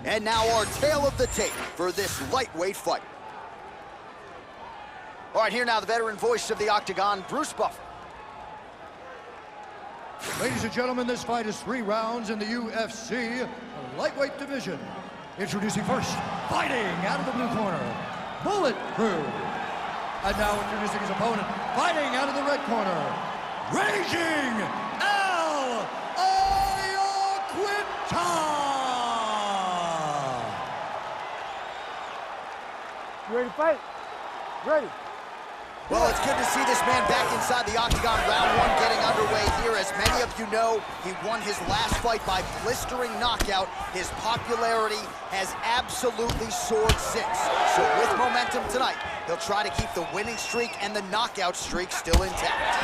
And now our tale of the tape for this lightweight fight. All right, here now the veteran voice of the Octagon, Bruce Buffer. Ladies and gentlemen, this fight is 3 rounds in the UFC lightweight division. Introducing first, fighting out of the blue corner, Bullet Crew. And now introducing his opponent, fighting out of the red corner, Raging Al Iaquinta. You ready to fight? Ready. Well, it's good to see this man back inside the Octagon. Round 1 getting underway here. As many of you know, he won his last fight by blistering knockout. His popularity has absolutely soared since. So with momentum tonight, he'll try to keep the winning streak and the knockout streak still intact.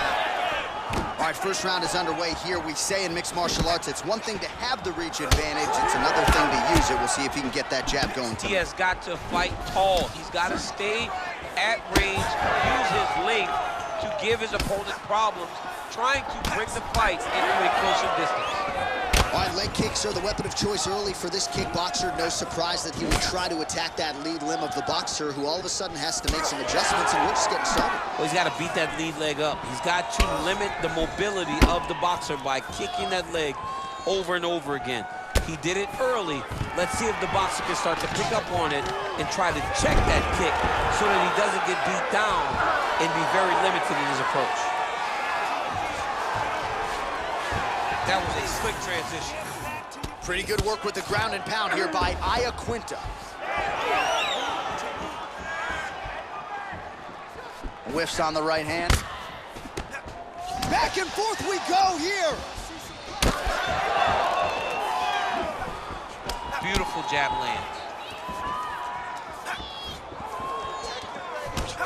All right, first round is underway here. We say in mixed martial arts, it's one thing to have the reach advantage. It's another thing to use it. We'll see if he can get that jab going tonight. He has got to fight tall. He's got to stay at range, use his length to give his opponent problems, trying to bring the fight into a closer distance. All right, leg kicks are the weapon of choice early for this kickboxer. No surprise that he would try to attack that lead limb of the boxer, who all of a sudden has to make some adjustments, and we're just getting started. Well, he's got to beat that lead leg up. He's got to limit the mobility of the boxer by kicking that leg over and over again. He did it early. Let's see if the boxer can start to pick up on it and try to check that kick so that he doesn't get beat down and be very limited in his approach. That was a slick transition. Pretty good work with the ground and pound here by Iaquinta. Whiffs on the right hand. Back and forth we go here. Beautiful jab lands.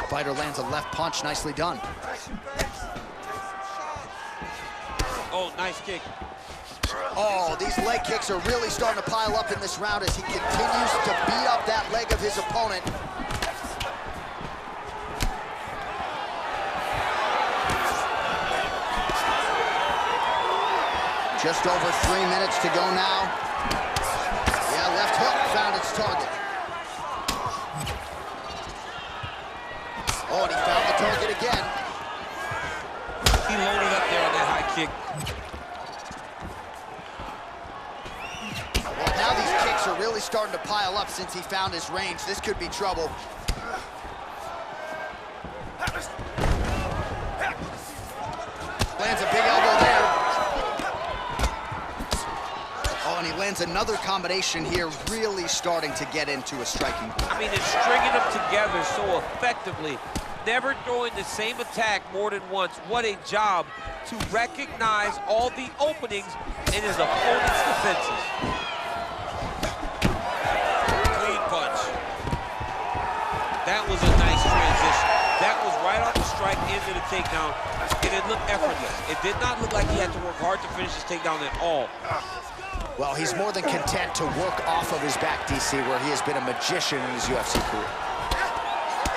Fighter lands a left punch, nicely done. Oh, nice kick. Oh, these leg kicks are really starting to pile up in this round as he continues to beat up that leg of his opponent. Just over 3 minutes to go now. Yeah, left hook found its target. Oh, and he found the target again. He loaded up there on that high kick. Well, now these kicks are really starting to pile up since he found his range. This could be trouble. Lands a big elbow there. Oh, and he lands another combination here, really starting to get into a striking point. I mean, it's stringing them together so effectively. Never throwing the same attack more than once. What a job to recognize all the openings in his opponent's defenses. Clean punch. That was a nice transition. That was right off the strike into the takedown, and it looked effortless. It did not look like he had to work hard to finish his takedown at all. Well, he's more than content to work off of his back, DC, where he has been a magician in his UFC career.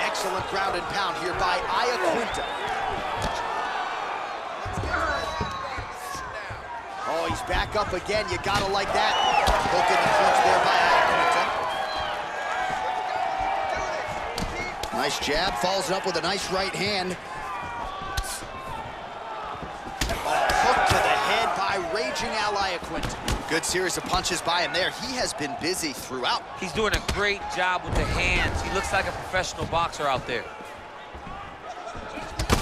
Excellent ground and pound here by Iaquinta. Oh, he's back up again. You gotta like that. Hook in the clinch there by Iaquinta. Nice jab, follows it up with a nice right hand. Hook to the head by Raging Al Iaquinta. Good series of punches by him there. He has been busy throughout. He's doing a great job with the hands. He looks like a professional boxer out there.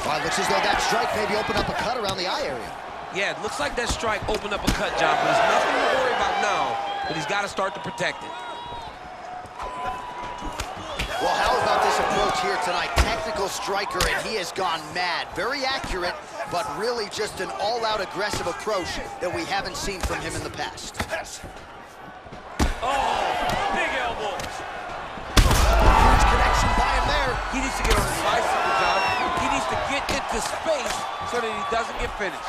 Well, it looks as though that strike maybe opened up a cut around the eye area. Yeah, it looks like that strike opened up a cut, John, but there's nothing to worry about now, but he's got to start to protect it. Well, how about this approach here tonight? Technical striker, and he has gone mad. Very accurate, but really just an all-out aggressive approach that we haven't seen from him in the past. Oh, big elbow. Huge connection by him there. He needs to get on his bicycle, John. He needs to get into space so that he doesn't get finished.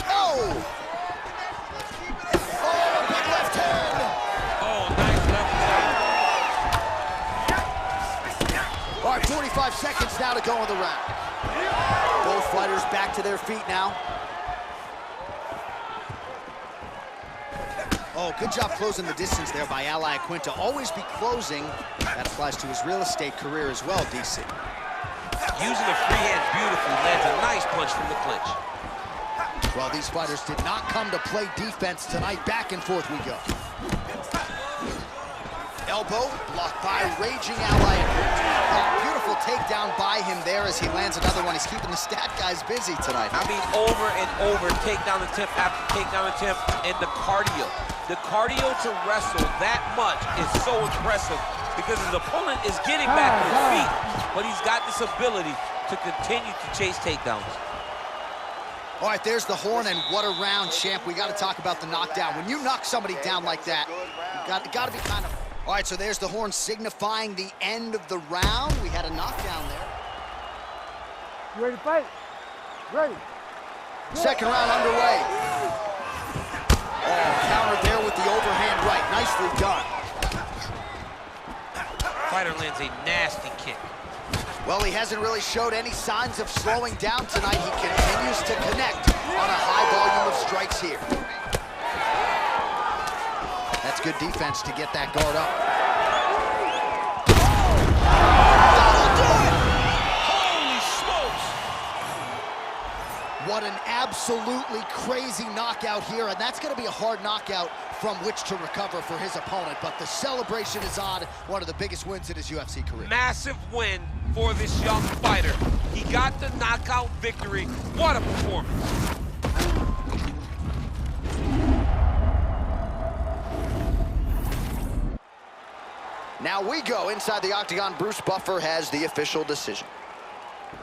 Oh! Oh, big left hand! Oh, nice left hand. All right, 45 seconds now to go in the round. Both fighters back to their feet now. Oh, good job closing the distance there by Al Iaquinta. Always be closing. That applies to his real estate career as well, DC. Using the free hand beautifully, lands a nice punch from the clinch. Well, these fighters did not come to play defense tonight. Back and forth we go. Elbow blocked by raging Al Iaquinta. Oh, beautiful takedown by him there as he lands another one. He's keeping the stat guys busy tonight. I mean, over and over, takedown attempt after takedown attempt, and the cardio. The cardio to wrestle that much is so impressive because his opponent is getting back to his feet, but he's got this ability to continue to chase takedowns. All right, there's the horn, and what a round, champ. We got to talk about the knockdown. When you knock somebody down like that, you got to be kind of... All right, so there's the horn signifying the end of the round. We had a knockdown there. You ready to fight? Ready. Second round underway. Oh, countered there with the overhand right. Nicely done. Fighter lands a nasty kick. Well, he hasn't really showed any signs of slowing down tonight. He continues to connect on a high volume of strikes here. That's good defense to get that guard up. That'll do it! Holy smokes! What an absolutely crazy knockout here, and that's going to be a hard knockout from which to recover for his opponent, but the celebration is on. One of the biggest wins in his UFC career. Massive win for this young fighter. He got the knockout victory. What a performance. Now we go inside the octagon. Bruce Buffer has the official decision.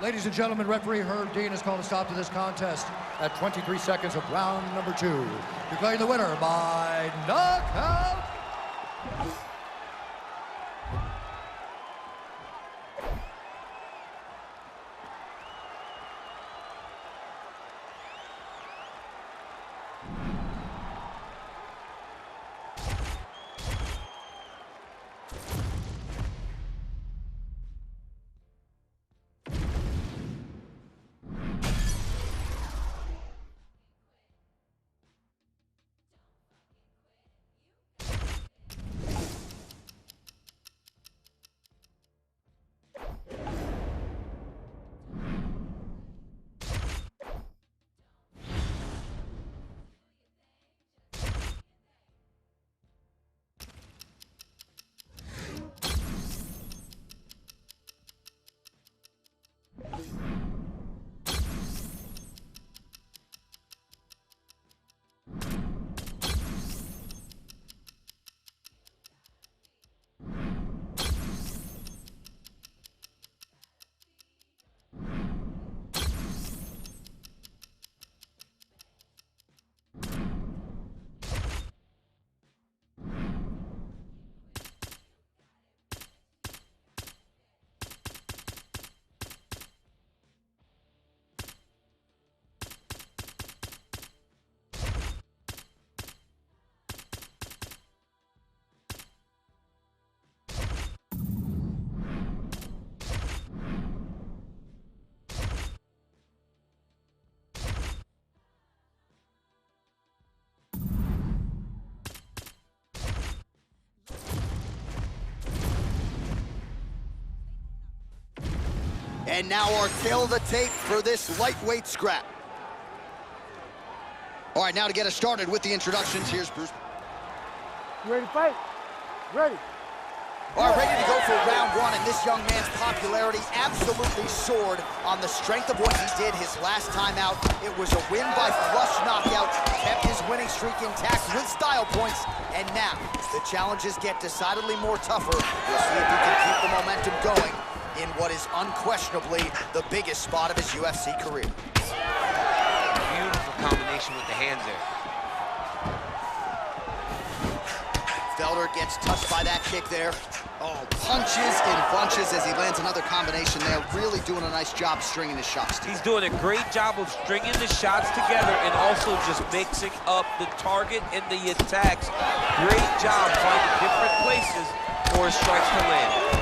Ladies and gentlemen, referee Herb Dean has called a stop to this contest at 23 seconds of round number 2. Declaring the winner by knockout. And now our tail of the tape for this lightweight scrap. All right, now to get us started with the introductions, here's Bruce. You ready to fight? Ready. All right, ready to go for round 1, and this young man's popularity absolutely soared on the strength of what he did his last time out. It was a win by flush knockout, kept his winning streak intact with style points, and now the challenges get decidedly more tougher. We'll see if he can keep the momentum going in what is unquestionably the biggest spot of his UFC career. Beautiful combination with the hands there. Felder gets touched by that kick there. Oh, punches in bunches as he lands another combination there. Really doing a nice job stringing his shots together. He's doing a great job of stringing the shots together and also just mixing up the target and the attacks. Great job finding different places for his strikes to land.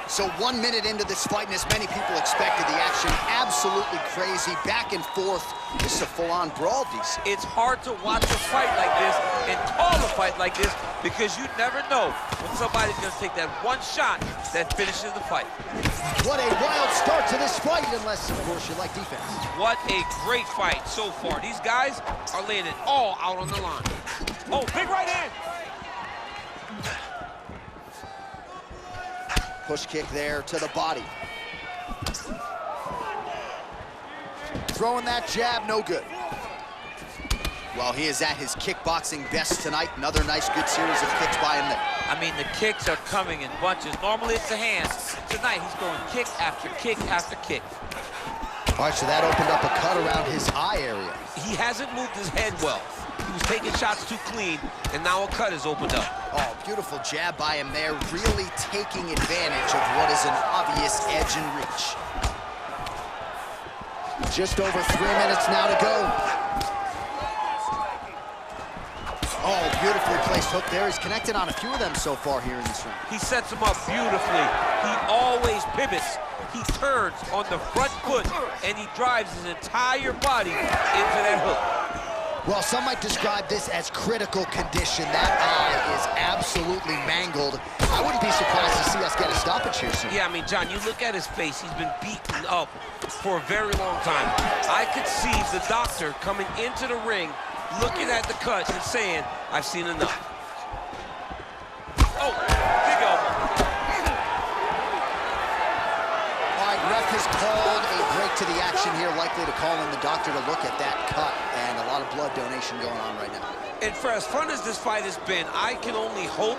So 1 minute into this fight, and as many people expected, the action absolutely crazy, back and forth. This is a full-on brawl, DC. It's hard to watch a fight like this and call a fight like this because you never know when somebody's gonna take that one shot that finishes the fight. What a wild start to this fight, unless, of course, you like defense. What a great fight so far. These guys are laying it all out on the line. Oh, big right hand. Push kick there to the body. Throwing that jab, no good. Well, he is at his kickboxing best tonight. Another nice, good series of kicks by him there. I mean, the kicks are coming in bunches. Normally it's the hands. Tonight he's going kick after kick after kick. All right, so that opened up a cut around his eye area. He hasn't moved his head well. He was taking shots too clean, and now a cut has opened up. Oh, beautiful jab by him there, really taking advantage of what is an obvious edge and reach. Just over 3 minutes now to go. Oh, beautifully placed hook there. He's connected on a few of them so far here in this round. He sets him up beautifully. He always pivots. He turns on the front foot, and he drives his entire body into that hook. Well, some might describe this as critical condition. That eye is absolutely mangled. I wouldn't be surprised to see us get a stoppage here soon. Yeah, I mean, John, you look at his face. He's been beaten up for a very long time. I could see the doctor coming into the ring, looking at the cut and saying, I've seen enough. Oh, big elbow. All right, ref has called a break to the action here, likely to call in the doctor to look at that cut, and a lot of blood donation going on right now. And for as fun as this fight has been, I can only hope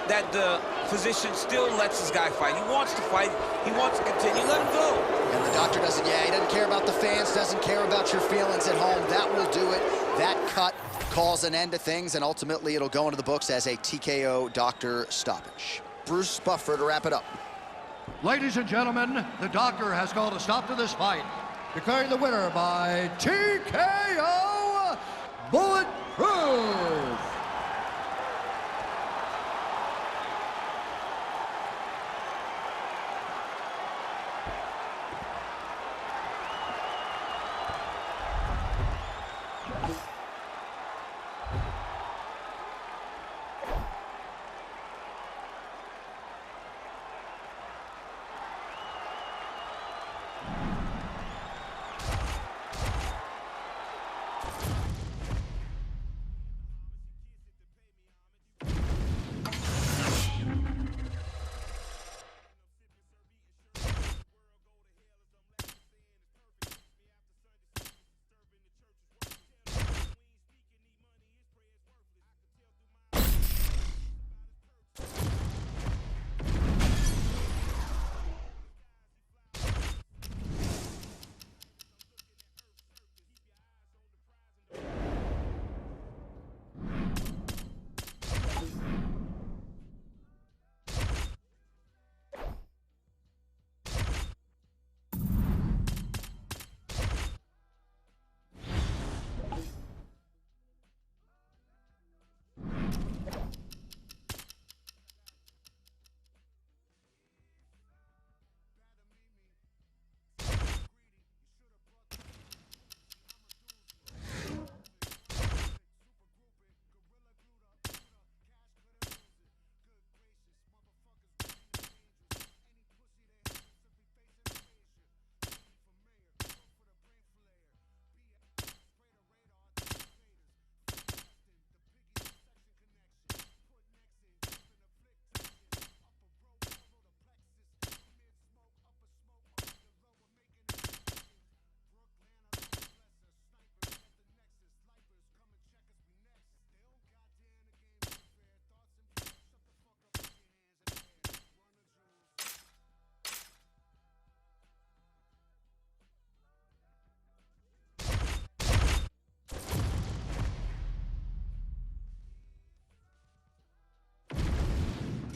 that the physician still lets this guy fight. He wants to fight. He wants to continue. Let him go. And the doctor doesn't, he doesn't care about the fans, doesn't care about your feelings at home. That will do it. That cut calls an end to things, and ultimately it'll go into the books as a TKO doctor stoppage. Bruce Buffer to wrap it up. Ladies and gentlemen, the doctor has called a stop to this fight, declaring the winner by TKO Bulletproof.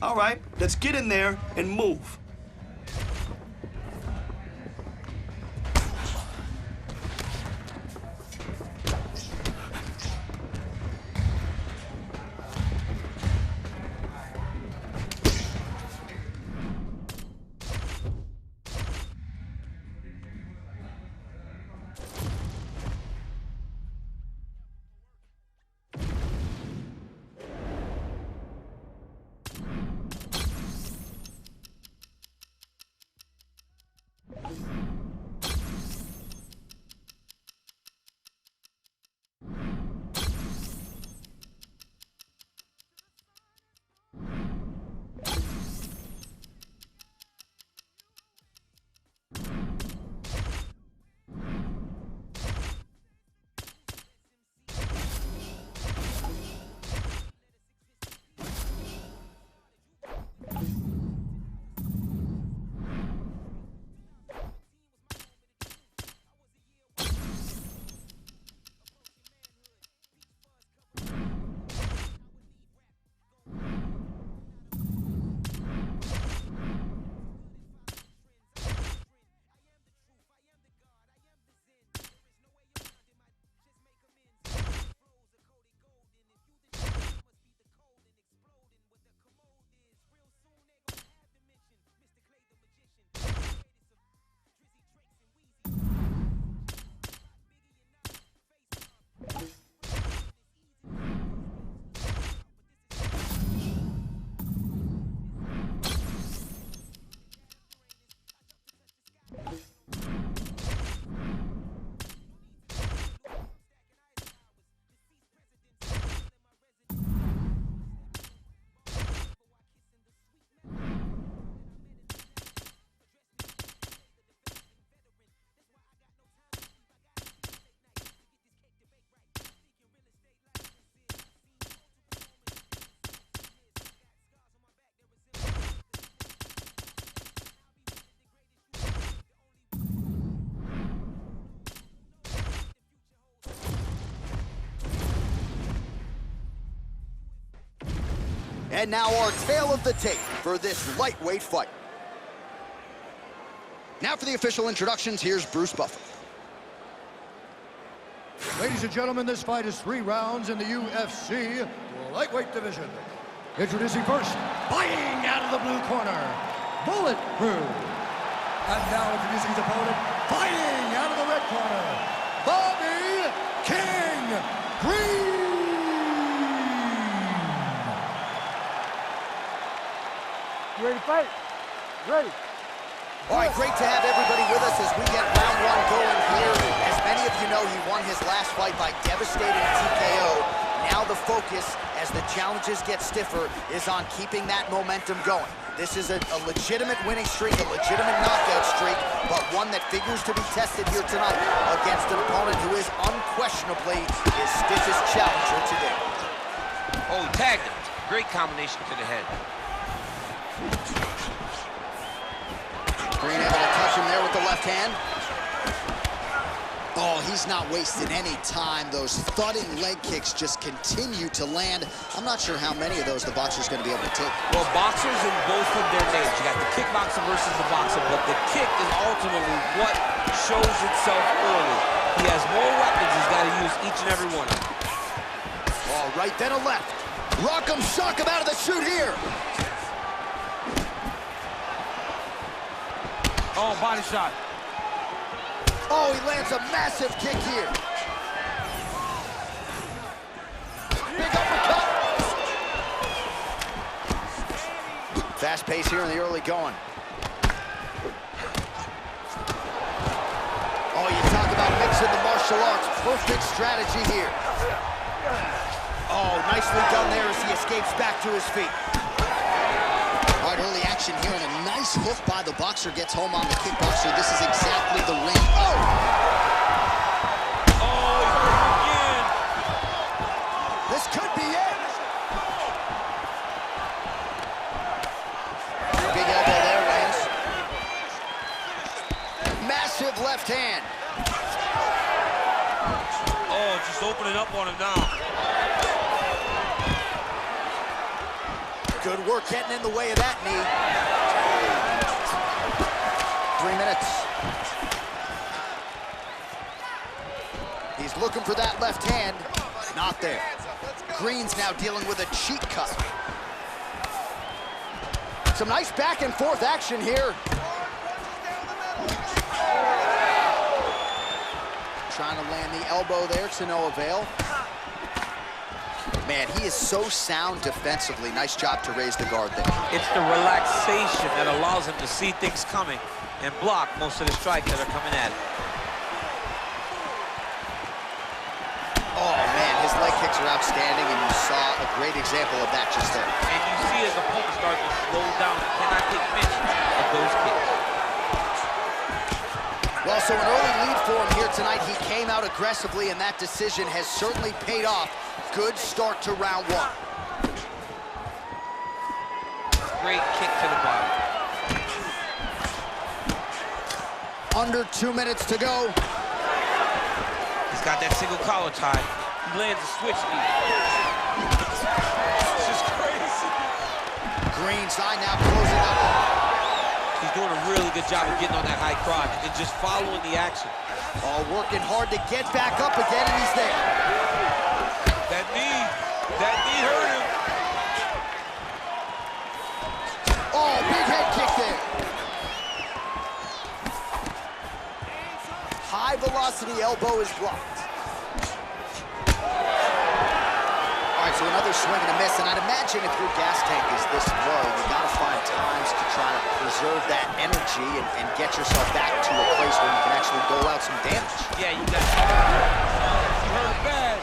All right, let's get in there and move. And now our tale of the tape for this lightweight fight. Now for the official introductions, here's Bruce Buffer. Ladies and gentlemen, this fight is 3 rounds in the UFC lightweight division. Introducing first, fighting out of the blue corner, Bulletproof. And now introducing his opponent, fighting out of the red corner, Bobby King Green. You ready to fight? Ready. All right, great to have everybody with us as we get round 1 going here. As many of you know, he won his last fight by devastating TKO. Now the focus, as the challenges get stiffer, is on keeping that momentum going. This is a legitimate winning streak, a legitimate knockout streak, but one that figures to be tested here tonight against an opponent who is unquestionably his stiffest challenger today. Oh, he tagged him. Great combination to the head. Green able to touch him there with the left hand. Oh, he's not wasting any time. Those thudding leg kicks just continue to land. I'm not sure how many of those the boxer's going to be able to take. Well, boxers in both of their names. You got the kickboxer versus the boxer, but the kick is ultimately what shows itself early. He has more weapons. He's got to use each and every one of them. Oh, right then a left. Rock'em sock him out of the chute here. Oh, body shot. Oh, he lands a massive kick here. Big uppercut. Fast pace here in the early going. Oh, you talk about mixing the martial arts. Perfect strategy here. Oh, nicely done there as he escapes back to his feet. All right, early action here, and a nice hook by the boxer gets home on the kickboxer. This is exactly the ring. Oh! Oh, he hurt him again. This could be it. Big elbow there, Lance. Massive left hand. Oh, just opening up on him now. Good work getting in the way of that knee. 3 minutes. He's looking for that left hand. Not there. Green's now dealing with a cheek cut. Some nice back and forth action here. Trying to land the elbow there to no avail. Man, he is so sound defensively. Nice job to raise the guard there. It's the relaxation that allows him to see things coming and block most of the strikes that are coming at him. Oh, man, his leg kicks are outstanding, and you saw a great example of that just there. And you see his opponent start to slow down. He cannot take many of those kicks. Well, so an early lead for him here tonight. He came out aggressively, and that decision has certainly paid off. Good start to round 1. Great kick to the body. Under 2 minutes to go. He's got that single collar tie. He lands a switch knee. It's just crazy. Green's eye now closing up. He's doing a really good job of getting on that high crotch and just following the action. All working hard to get back up again, and he's there. That knee hurt him. Oh, big head kick there. High velocity elbow is blocked. All right, so another swing and a miss, and I'd imagine if your gas tank is this low, you gotta find times to try to preserve that energy and get yourself back to a place where you can actually dole out some damage. Yeah, you got you hurt bad.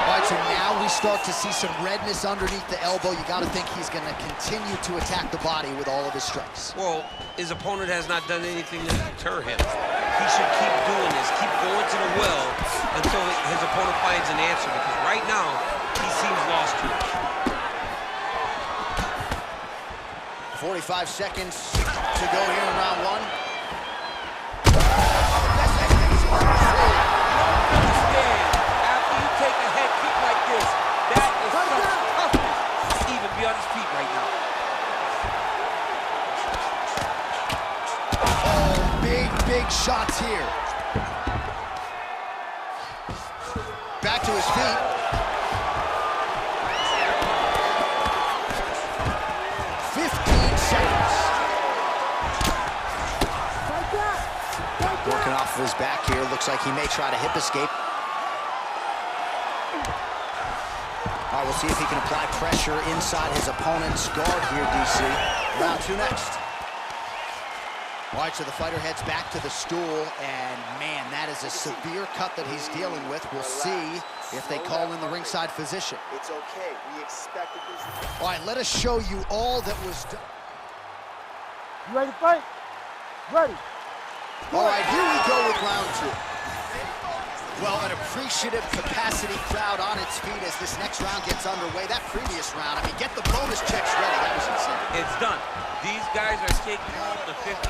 All right, so now we start to see some redness underneath the elbow. You got to think he's going to continue to attack the body with all of his strikes. Well, his opponent has not done anything to deter him. He should keep doing this, keep going to the well until his opponent finds an answer, because right now, he seems lost to it. 45 seconds to go here in round 1. After you take shots here. Back to his feet. Working off of his back here. Looks like he may try to hip escape. All right, we'll see if he can apply pressure inside his opponent's guard here, DC. Round 2 next. All right, so the fighter heads back to the stool, and man, that is a severe cut that he's dealing with. We'll see if they call in the ringside physician. It's okay. We expected this. All right, let us show you all that was done. You ready to fight? Ready. All right, here we go with round 2. Well, an appreciative capacity crowd on its feet as this next round gets underway. That previous round, I mean, get the bonus checks ready. That was insane. It's done. These guys are taking home the $50,000.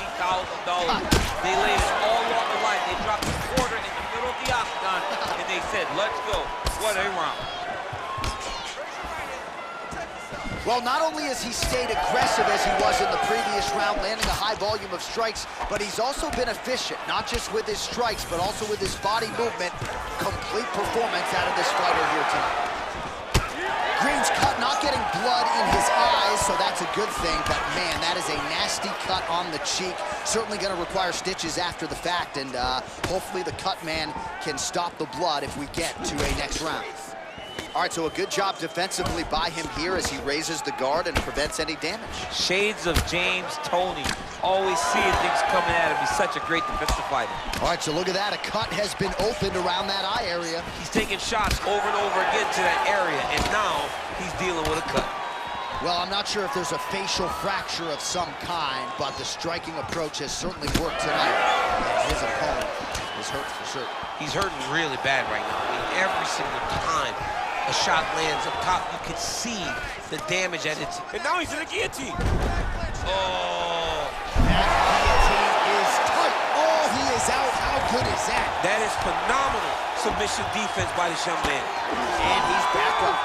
They laid it all on the line. They dropped a quarter in the middle of the octagon, and they said, let's go. What a round. Well, not only has he stayed aggressive as he was in the previous round, landing a high volume of strikes, but he's also been efficient, not just with his strikes, but also with his body movement. Complete performance out of this fighter here tonight. Green's cut, not getting blood in his eyes, so that's a good thing, but man, that is a nasty cut on the cheek. Certainly gonna require stitches after the fact, and hopefully the cut man can stop the blood if we get to a next round. All right, so a good job defensively by him here as he raises the guard and prevents any damage. Shades of James Toney. Always seeing things coming at him. He's such a great defensive fighter. All right, so look at that. A cut has been opened around that eye area. He's taking shots over and over again to that area, and now he's dealing with a cut. Well, I'm not sure if there's a facial fracture of some kind, but the striking approach has certainly worked tonight. And his opponent is hurt for certain. He's hurting really bad right now. I mean, every single time a shot lands up top, you can see the damage at it. And now he's in a guillotine. Oh. That guillotine is tight. Oh, he is out. How good is that? That is phenomenal submission defense by this young man. And he's back up.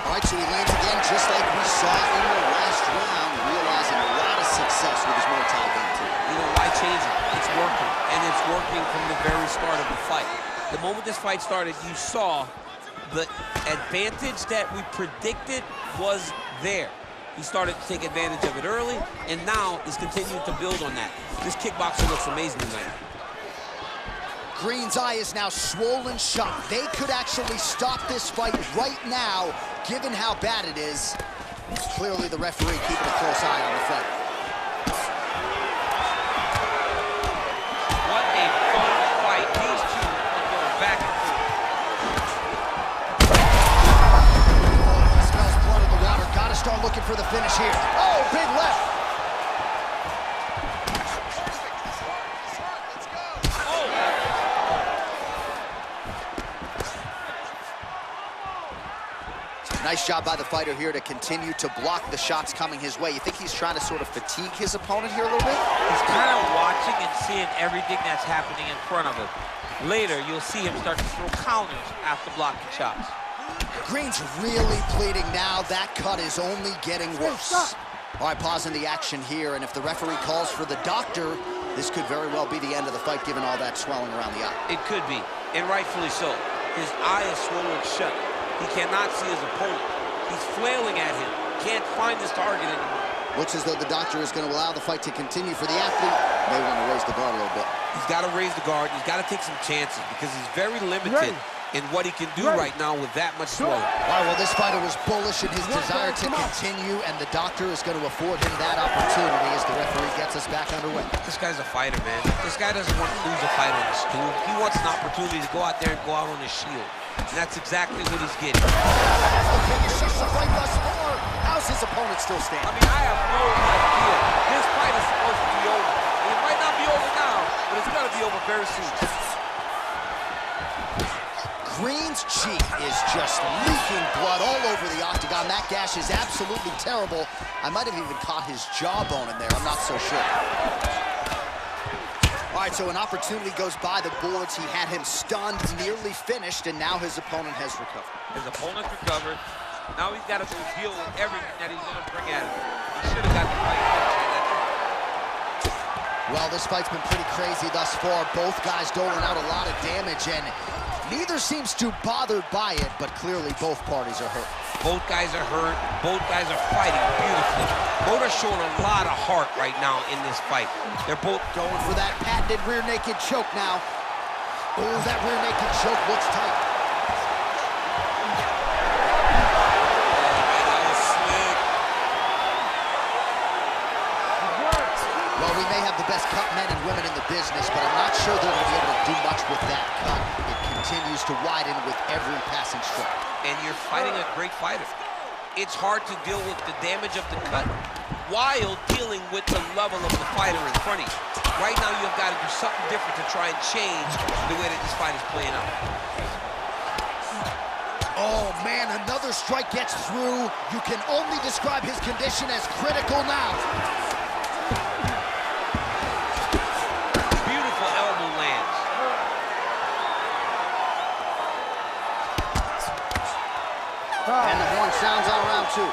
All right, so he lands again just like we saw in the last round, realizing a lot of success with his Muay Thai game too. You know, why change it? It's working, and it's working from the very start of the fight. The moment this fight started, you saw the advantage that we predicted was there. He started to take advantage of it early, and now is continuing to build on that. This kickboxer looks amazing tonight. Green's eye is now swollen shut. They could actually stop this fight right now, given how bad it is. Clearly the referee keeping a close eye on the fight. What a fun fight. These two are going back and forth. He smells blood in the water. Gotta start looking for the finish here. Oh, big left. Nice job by the fighter here to continue to block the shots coming his way. You think he's trying to sort of fatigue his opponent here a little bit? He's kind of watching and seeing everything that's happening in front of him. Later, you'll see him start to throw counters after blocking shots. Green's really bleeding now. That cut is only getting worse. All right, pausing the action here, and if the referee calls for the doctor, this could very well be the end of the fight, given all that swelling around the eye. It could be, and rightfully so. His eye is swollen shut. He cannot see his opponent. He's flailing at him. Can't find his target anymore. Looks as though the doctor is going to allow the fight to continue for the athlete. May want to raise the guard a little bit. He's got to raise the guard. He's got to take some chances because he's very limited in what he can do right now with that much swelling. All right, well, this fighter was bullish in his desire to continue, and the doctor is going to afford him that opportunity as the referee gets us back underway. This guy's a fighter, man. This guy doesn't want to lose a fight on the stool. He wants an opportunity to go out there and go out on his shield. And that's exactly what he's getting. How's his opponent still standing? I mean, I have no idea. This fight is supposed to be over. It might not be over now, but it's going to be over very soon. Green's cheek is just leaking blood all over the octagon. That gash is absolutely terrible. I might have even caught his jawbone in there. I'm not so sure. All right, so an opportunity goes by the boards. He had him stunned, nearly finished, and now his opponent has recovered. His opponent's recovered. Now he's got to go deal with everything that he's going to bring at him. He should have got the fight. Well, this fight's been pretty crazy thus far. Both guys doling out a lot of damage, and neither seems too bothered by it, but clearly both parties are hurt. Both guys are hurt. Both guys are fighting beautifully. Both are showing a lot of heart right now in this fight. They're both going for that patented rear naked choke now. Oh, that rear naked choke looks tight. Well, we may have the best cut men and women in the business, but I'm not sure they're going to be able to do much with that cut. It continues to widen with every passing stroke. And you're fighting a great fighter. It's hard to deal with the damage of the cut while dealing with the level of the fighter in front of you. Right now, you've got to do something different to try and change the way that this fight is playing out. Oh, man, another strike gets through. You can only describe his condition as critical now. Beautiful elbow lands. And the horn sounds on round two.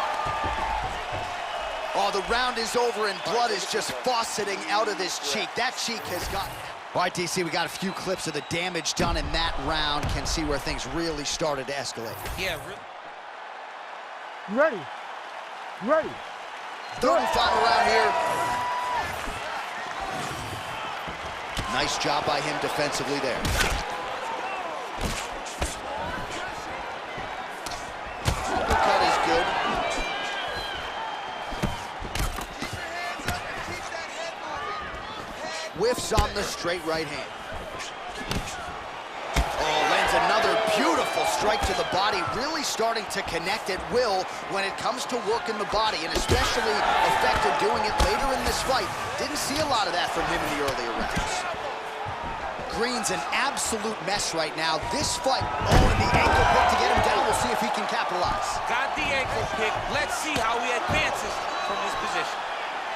Oh, the round is over and blood is just fauceting out of this cheek. That cheek has got... All right, DC, we got a few clips of the damage done in that round. Can see where things really started to escalate. Yeah, really. You ready? You ready? Third and final round here. Nice job by him defensively there. Uppercut is good. Whiffs on the straight right hand. Oh, lands another beautiful strike to the body, really starting to connect at will when it comes to working the body, and especially effective doing it later in this fight. Didn't see a lot of that from him in the earlier rounds. Green's an absolute mess right now. This fight, oh, and the ankle pick to get him down. We'll see if he can capitalize. Got the ankle pick. Let's see how he advances from this position.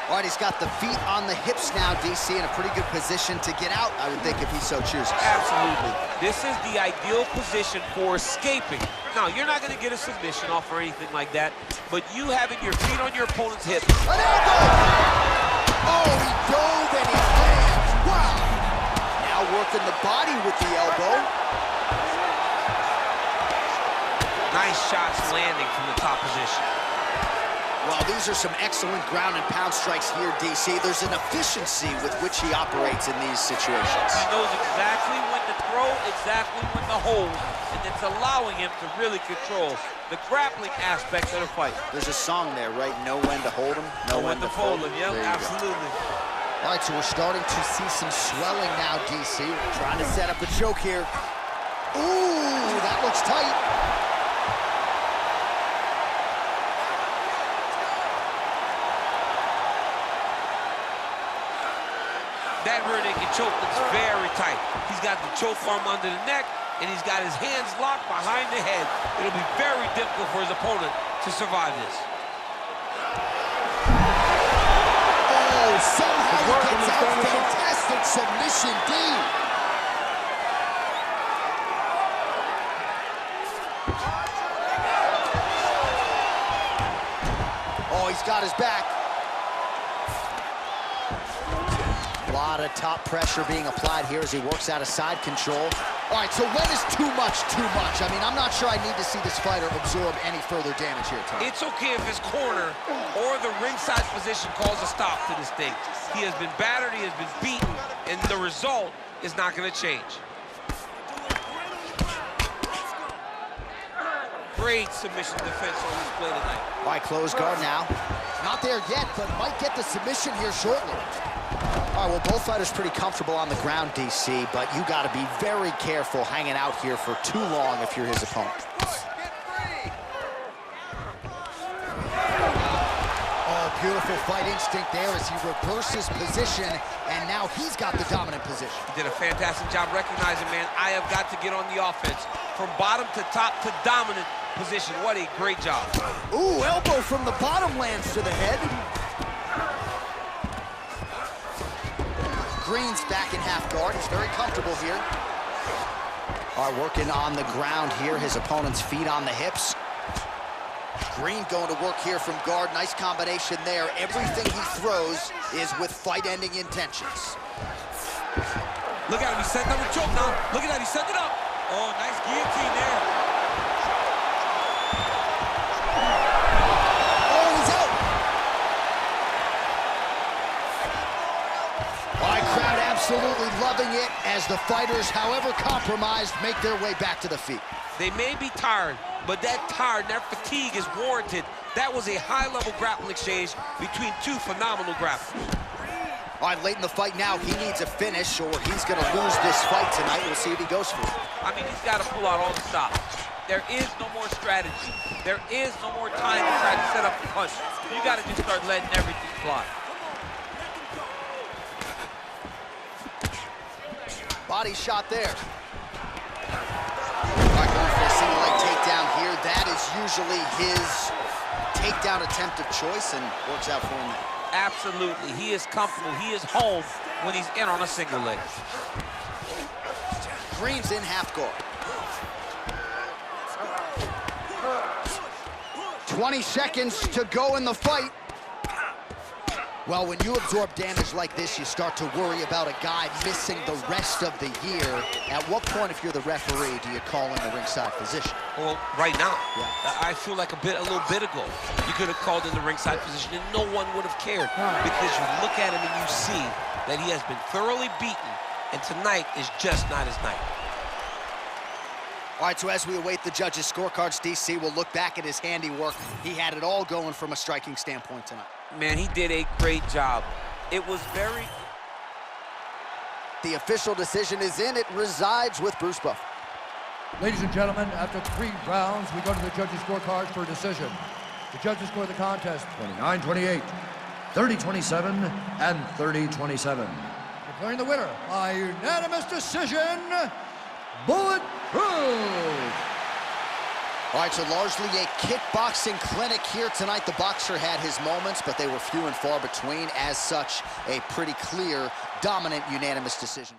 All right, he's got the feet on the hips now, DC, in a pretty good position to get out, I would think, if he so chooses. Absolutely. This is the ideal position for escaping. Now, you're not going to get a submission off or anything like that, but you having your feet on your opponent's hips. An elbow! Oh, he dove and he lands. Wow! Now working the body with the elbow. Nice shots landing from the top position. Well, these are some excellent ground and pound strikes here, DC. There's an efficiency with which he operates in these situations. He knows exactly when to throw, exactly when to hold, and it's allowing him to really control the grappling aspect of the fight. There's a song there, right? Know when to hold him, know when to fold him. Yep, absolutely. All right, so we're starting to see some swelling now, DC. Trying to set up a choke here. Ooh, that looks tight. That rear naked choke looks very tight. He's got the choke arm under the neck, and he's got his hands locked behind the head. It'll be very difficult for his opponent to survive this. Oh, somehow he gets out. Fantastic submission, D. Oh, he's got his back. A lot of top pressure being applied here as he works out of side control. All right, so when is too much too much? I mean, I'm not sure I need to see this fighter absorb any further damage here, Tom. It's okay if his corner or the ringside position calls a stop to this thing. He has been battered, he has been beaten, and the result is not going to change. Great submission defense on display tonight. All right, closed guard now. Not there yet, but might get the submission here shortly. All right, well, both fighters pretty comfortable on the ground, DC, but you got to be very careful hanging out here for too long if you're his opponent. Oh, beautiful fight instinct there as he reverses position, and now he's got the dominant position. He did a fantastic job recognizing, man, I have got to get on the offense. From bottom to top to dominant position. What a great job. Ooh, elbow from the bottom lands to the head. Green's back in half guard. He's very comfortable here. All right, working on the ground here. His opponent's feet on the hips. Green going to work here from guard. Nice combination there. Everything he throws is with fight-ending intentions. Look at him, he's setting up a choke now. Look at that, he's setting it up. Oh, nice guillotine there. Oh, he's out. All right, crowd absolutely loving it as the fighters, however compromised, make their way back to the feet. They may be tired, but that fatigue is warranted. That was a high-level grappling exchange between two phenomenal grapplers. All right, late in the fight now, he needs a finish or he's going to lose this fight tonight. We'll see if he goes for it. I mean, he's got to pull out all the stops. There is no more strategy. There is no more time to try to set up the punch. You got to just start letting everything fly. Body shot there. All right, going for a single leg takedown here. That is usually his takedown attempt of choice and works out for him there. Absolutely. He is comfortable. He is home when he's in on a single leg. Green's in half guard. 20 seconds to go in the fight. Well, when you absorb damage like this, you start to worry about a guy missing the rest of the year. At what point, if you're the referee, do you call in the ringside physician? Well, right now, Yeah. I feel like a little bit ago, you could have called in the ringside position and no one would have cared. Because you look at him and you see that he has been thoroughly beaten, and tonight is just not his night. All right, so as we await the judges' scorecards, DC will look back at his handiwork. He had it all going from a striking standpoint tonight. Man, he did a great job. It was very... The official decision is in. It resides with Bruce Buffer. Ladies and gentlemen, after 3 rounds, we go to the judges' scorecards for a decision. The judges score the contest 29-28, 30-27, and 30-27. Declaring the winner by unanimous decision, Bulletproof! All right, so largely a kickboxing clinic here tonight. The boxer had his moments, but they were few and far between. As such, a pretty clear, dominant, unanimous decision.